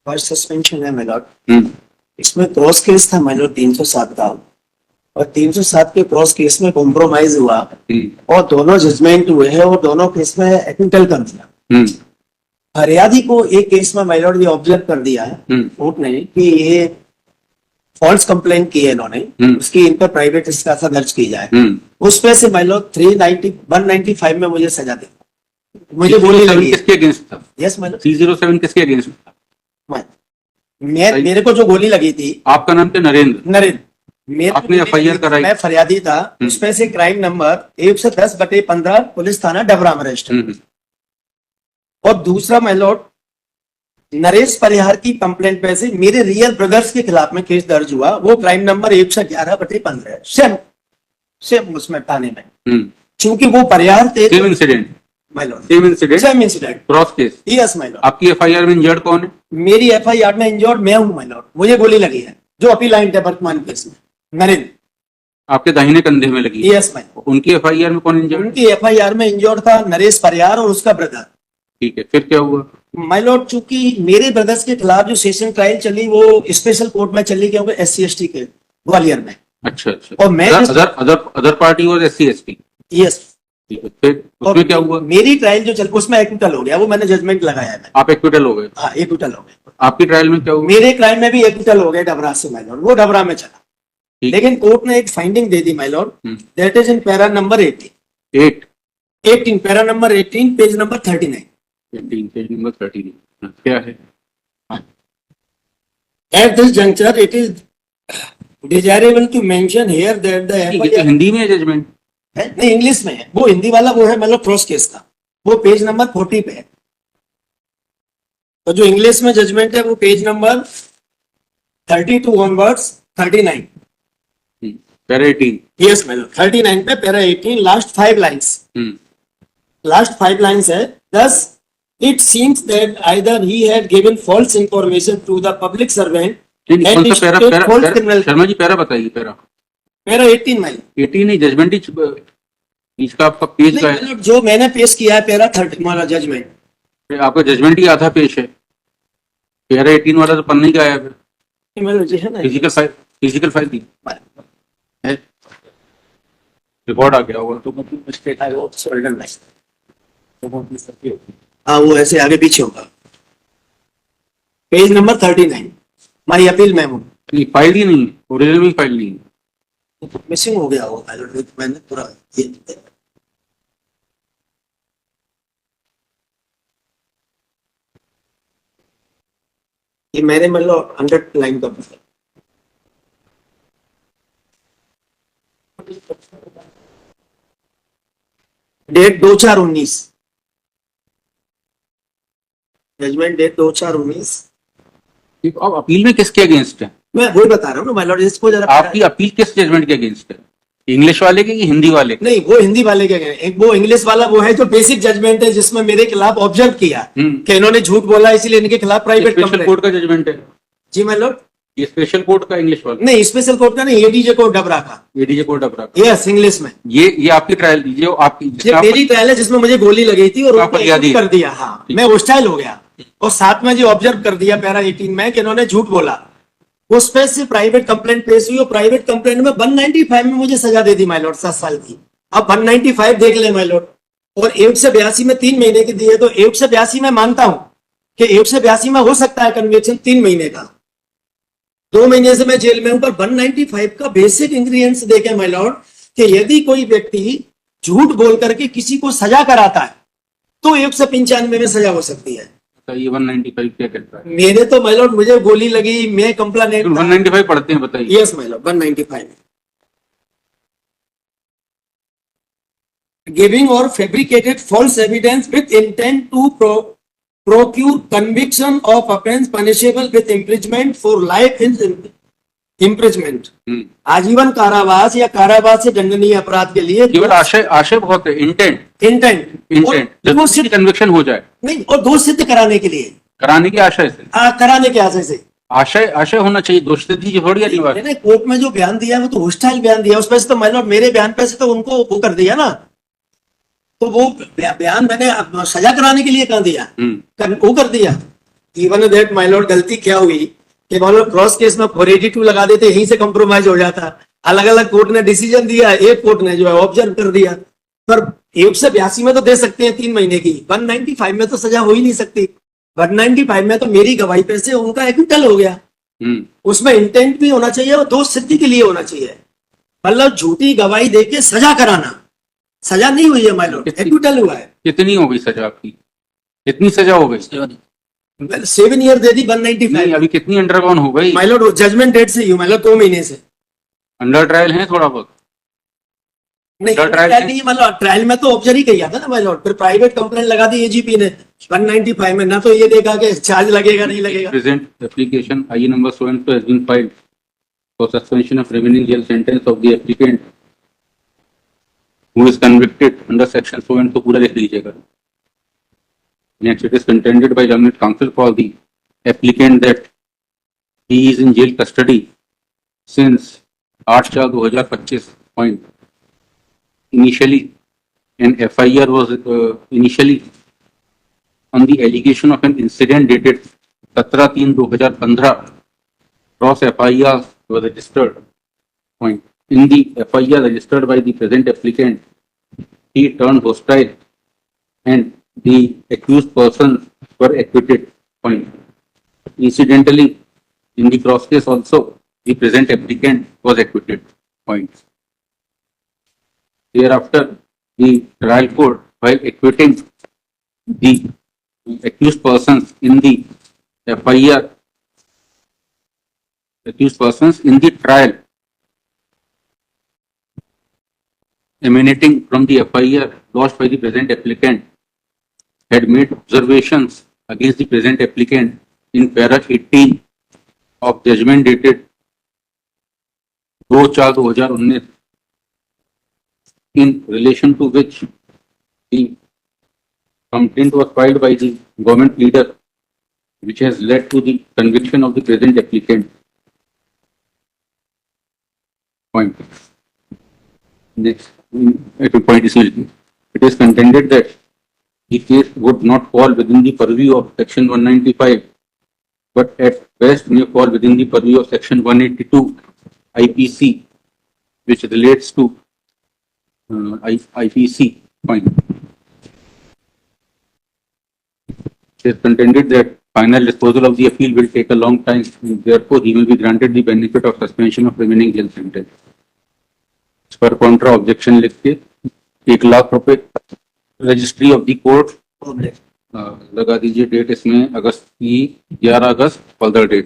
First suspension है मेलॉर्ड। इसमें cross case था मेलॉर्ड 307 का, और 307 के क्रॉस केस में कॉम्प्रोमाइज हुआ और दोनों जजमेंट हुए हैं और दोनों केस में एक्विटल कर दिया। फरियादी को एक केस में मेलॉर्ड ये ऑब्जर्व कर दिया है कोर्ट ने कि ये फॉल्स कंप्लेंट की है इन्होंने, उसकी इन पर प्राइवेट इस्तीफा दर्ज की जाए। उस पे से मेलॉर्ड 195 में मुझे सजा दी। मुझे गोली लगी। किसके अगेंस्ट था? यस मेलॉर्ड। 307 किसके अगेंस्ट था? मेरे को जो गोली लगी थी। आपका नाम क्या? नरेंद्र। आपने एफआईआर कराई? मैं फरियादी था। उसमें से क्राइम नंबर 110/15 पुलिस थाना डबरा में रजिस्टर्ड। और दूसरा मेलॉर्ड नरेश परिहार की कंप्लेंट पे से मेरे रियल ब्रदर्स के खिलाफ में केस दर्ज हुआ। वो क्राइम नंबर 111/15 सेम उसमें थाने में, क्योंकि वो परिहार थे। Same incident same incident cross case. Yes my Lord. आपकी एफआईआर में इंजर्ड कौन है? मेरी एफआईआर में इंजर्ड मैं हूं माय लॉर्ड। मुझे गोली लगी है जो अपील है वर्तमान केस में। नरेंद्र। आपके दाहिने कंधे में लगी? Yes my Lord. उनकी एफआईआर में कौन इंजर्ड? उनकी एफआईआर में इंजर्ड था नरेश परिहार और उसका ब्रदर। ठीक है, फिर क्या हुआ? माय लॉर्ड, चूंकि मेरे ब्रदर्स के खिलाफ जो सेशन ट्रायल चली वो स्पेशल कोर्ट में चली, क्योंकि SC/ST के ग्वालियर में। अच्छा। और मैं अदर पार्टी और SC/ST। यस। फिर उसमें क्या हुआ? मेरी ट्रायल जो चल उसमें एक्विटल हो गया, वो मैंने जजमेंट लगाया है। आप एक्विटल हो गए? हाँ, एक्विटल हो गए। आपकी ट्रायल में क्या हुआ? मेरे ट्रायल में भी एक्विटल हो गए डबरा से माय लॉर्ड। वो डबरा में चला, लेकिन कोर्ट ने एक finding they the my Lord, that is in para number 18 para number 18 page number 39। Page number 39 क्या है? At this juncture, it is desirable to mention here that the FIR Hindi में judgement है, नहीं इंग्लिश में है। वो हिंदी वाला वो है मतलब क्रॉस केस का, वो पेज नंबर 40 पे है। तो जो इंग्लिश में जजमेंट है वो page number 32 onwards 39। Para 18। Yes मतलब 39 पे पैरा 18 लास्ट 5 लाइन्स है। Thus, it seems that either he had given false information to the public servant and issued false criminal। Sharma ji para बताइए। पैरा 18 में 18 नहीं, जजमेंट इसका आपका पेज का है जो मैंने पेश किया है। पैरा 30 वाला जजमेंट आपका जजमेंट ही आधा पेज है। पैरा 18 वाला तो पन्ने का आया फिजिकल फाइल थी, रिकॉर्ड आ गया होगा तो मिस्टेक है वो सोल्डर लाइन। हाँ, वो ऐसे आगे पीछे होगा। पेज नंबर 39 माई अपील मेमो। फाइल ही नहीं, ओरिजिनल में फाइल नहीं, मिसिंग हो गया होगा। मैंने पूरा ये मैंने मतलब 100 लाइन का डेट 2/4/19 जजमेंट डेट 2/4/19। अब अपील में किसके अगेंस्ट है? मैं वही बता रहा हूँ ना माय लॉर्ड, इसको जरा आपकी अपील किस जजमेंट के अगेंस्ट है? इंग्लिश वाले के कि हिंदी वाले के? नहीं, वो हिंदी वाले के। एक वो इंग्लिश वाला वो है जो बेसिक जजमेंट है, जिसमें मेरे खिलाफ ऑब्जर्व किया कि इन्होंने झूठ बोला, इसीलिए इनके खिलाफ प्राइवेट स्पेशल कोर्ट का जजमेंट है। जी माय लॉर्ड। ये स्पेशल कोर्ट का इंग्लिश वाला? नहीं, स्पेशल कोर्ट का नहीं, एडीजे कोर्ट डबरा का। एडीजे कोर्ट डबरा का, यस, इंग्लिश में। ये आपकी ट्रायल दीजिए। आपकी मेरी ट्रायल है जिसमें मुझे गोली लगी थी और कर दिया। हाँ, मैं हॉस्टाइल हो गया और साथ में जो ऑब्जर्व कर दिया पैरा 18 में कि इन्होंने झूठ बोला। उस पे से प्राइवेट कंप्लेंट पेश हुई और प्राइवेट कंप्लेंट में 195 में मुझे सजा दे दी माय लॉर्ड, 7 साल की। अब 195 देख ले माय लॉर्ड, और 182 में 3 महीने की दी है। तो 182 में मानता हूं कि 182 में हो सकता है कन्विक्शन 3 महीने का। 2 महीने से मैं जेल में हूं, पर 195 का बेसिक इंग्रेडिएंट्स देखे माय लॉर्ड कि यदि कोई व्यक्ति झूठ बोल करके किसी को सजा कराता है तो 195 में सजा हो सकती है। ये 195 क्या कहता है? मेरे तो माय लॉर्ड मुझे गोली लगी, मैं कंप्लेंट 195 पढ़ते हैं, बताइए। Yes my lord, 195 giving or fabricated false evidence with intent to procure conviction of offense punishable with imprisonment for life in imprisonment। आजीवन कारावास या कारावास से दंडनीय अपराध के लिए केवल आशय बहुत है, इंटेंट वो सिर्फ कन्विक्शन हो जाए नहीं, और दोष सिद्ध कराने के लिए, कराने के आशय से, कराने के आशय से आशय होना चाहिए। दोष सिद्धि की थोड़ी अनिवार्य। मैंने कोर्ट में जो बयान दिया वो तो हॉस्टाइल बयान दिया। उस पर से तो माय लॉर्ड मेरे बयान पे से तो उनको वो कर दिया ना, तो वो बयान मैंने सजा कराने के लिए कहा दिया, वो कर दिया। इवन दैट माय लॉर्ड गलती क्या हुई कि मान लो क्रॉस केस में 482 लगा देते, यहीं से कंप्रोमाइज हो जाता। अलग अलग कोर्ट ने डिसीजन दिया, एक कोर्ट ने जो है ऑब्जर्व कर दिया। पर 182 में तो दे सकते हैं 3 महीने की, 195 में तो सजा हो ही नहीं सकती। 195 में तो मेरी गवाही पे से उनका एक्विटल हो गया। उसमें इंटेंट भी होना चाहिए और दोष सिद्धि के लिए होना चाहिए। मतलब झूठी गवाही देके सजा कराना, सजा नहीं हुई है माय लॉर्ड, एक्विटल हुआ है। कितनी हो गई सजा आपकी? कितनी सजा हो गई? 7 ईयर दे दी, 195। नहीं, अभी कितनी अंडरगॉन हो गई? माय लॉर्ड जजमेंट डेट से ही माय लॉर्ड 2 महीने से अंडर ट्रायल है थोड़ा बहुत? नहीं, ट्रायल नहीं, मतलब ट्रायल में तो ऑब्जर्व ही किया था ना माय लॉर्ड, फिर प्राइवेट कंप्लेंट लगा दी एजीपी ने 195 में, ना तो ये देखा कि चार्ज लगेगा नहीं लगेगा। Present application IE number so and so has been filed for suspension of remaining jail sentence of the applicant who is convicted under section so and so, पूरा लिख लीजिएगा। Next, it is contended by learned counsel for the applicant that he is in jail custody since 8/4/2025 point. Initially, an FIR was initially on the allegation of an incident dated 17/3/2015. Cross FIR was registered. Point. In the FIR registered by the present applicant, he turned hostile and the accused persons were acquitted. Point. Incidentally, in the cross case also, the present applicant was acquitted. Point. Thereafter, the trial court, while acquitting the accused persons in the FIR, accused persons in the trial emanating from the FIR lodged by the present applicant, had made observations against the present applicant in para 18 of judgment dated 2/4/2019, in relation to which the complaint was filed by the government leader, which has led to the conviction of the present applicant. Point. Next, point is it is contended that the case would not fall within the purview of section 195, but at best may fall within the purview of section 182 IPC, which relates to IPC. Point. It is contended that final disposal of the appeal will take a long time. Therefore, he will be granted the benefit of suspension of remaining jail sentence. इस पर Contra objection लिख के 1 लाख रुपए registry of the court लगा दीजिए। Date इसमें अगस्त की 11 अगस्त further date.